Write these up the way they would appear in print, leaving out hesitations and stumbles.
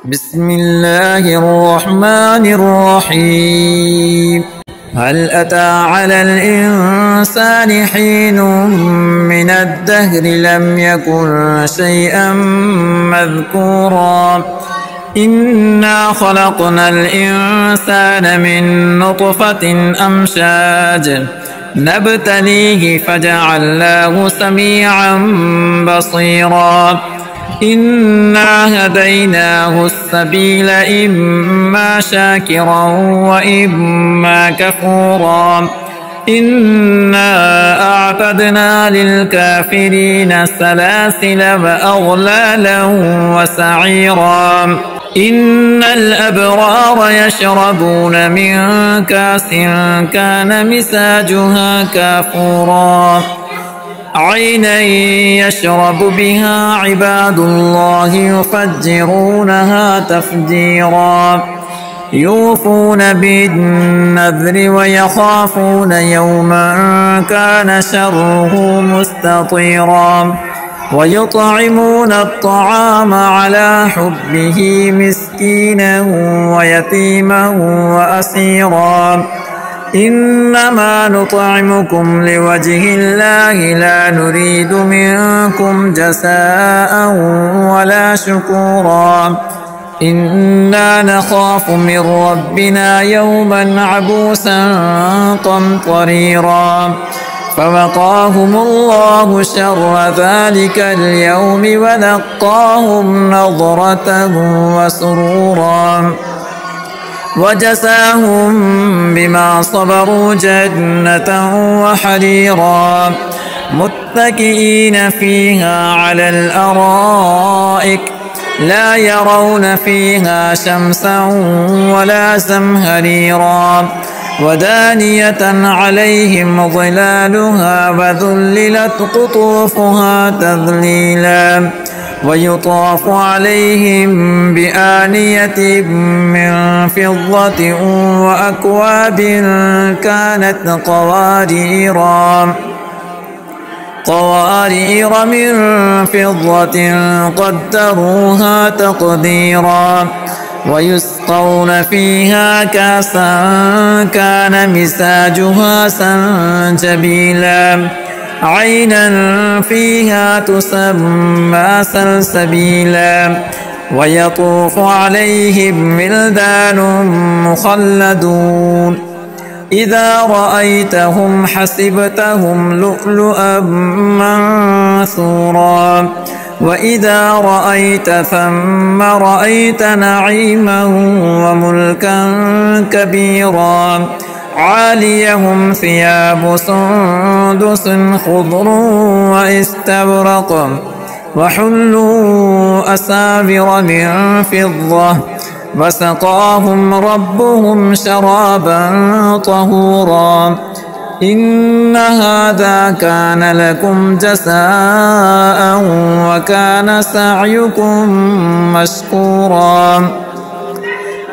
بسم الله الرحمن الرحيم. هل أتى على الإنسان حين من الدهر لم يكن شيئا مذكورا إنا خلقنا الإنسان من نطفة أمشاج نبتليه فجعلناه سميعا بصيرا إنا هديناه السبيل إما شاكرا وإما كفورا إنا أعتدنا للكافرين سلاسل وأغلالا وسعيرا إن الأبرار يشربون من كاس كان مزاجها كافورا عينا يشرب بها عباد الله يفجرونها تفجيرا يوفون بالنذر ويخافون يوما كان شره مستطيرا ويطعمون الطعام على حبه مسكينا ويتيما وأسيرا إنما نطعمكم لوجه الله لا نريد منكم جزاء ولا شكورا إنا نخاف من ربنا يوما عبوسا قمطريرا فوقاهم الله شر ذلك اليوم ولقاهم نضرة وسرورا وجزاهم بما صبروا جنة وحريرا متكئين فيها على الأرائك لا يرون فيها شمسا ولا زمهريرا ودانية عليهم ظلالها وذللت قطوفها تذليلا ويطاف عليهم بآنية من فضة وأكواب كانت قوارير من فضة قدروها تقديرا ويسقون فيها كاسا كان مزاجها سنجبيلا عينا فيها تسمى سلسبيلا ويطوف عليهم ولدان مخلدون إذا رأيتهم حسبتهم لؤلؤا منثورا وإذا رأيت ثم رأيت نعيما وملكا كبيرا عاليهم ثياب سندس خضر واستبرق وحلوا أساور من فضة وسقاهم ربهم شرابا طهورا إن هذا كان لكم جزاء وكان سعيكم مشكورا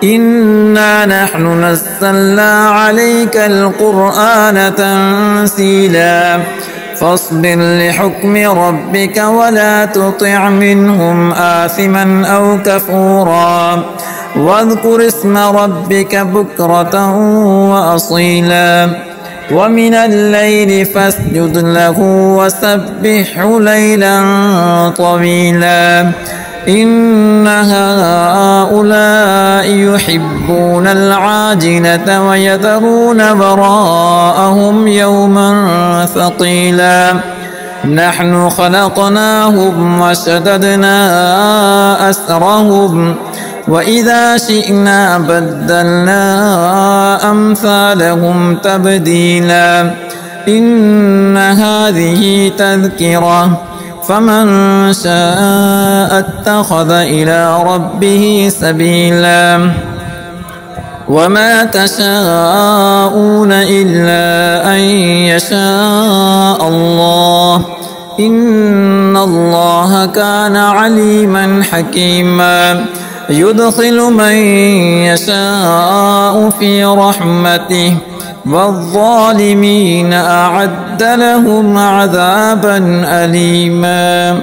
إنا نحن نزلنا عليك القرآن تنزيلا فاصبر لحكم ربك ولا تطع منهم آثما أو كفورا واذكر اسم ربك بكرة وأصيلا ومن الليل فاسجد له وسبحه ليلا طويلا إن هؤلاء يحبون العاجلة ويذرون وراءهم يوما ثقيلا نحن خلقناهم وشددنا أسرهم وإذا شئنا بدلنا أمثالهم تبديلا إن هذه تذكرة فمن شاء اتخذ إلى ربه سبيلا وما تشاءون إلا أن يشاء الله إن الله كان عليما حكيما يدخل من يشاء في رحمته والظالمين أعد لهم عذابا أليما.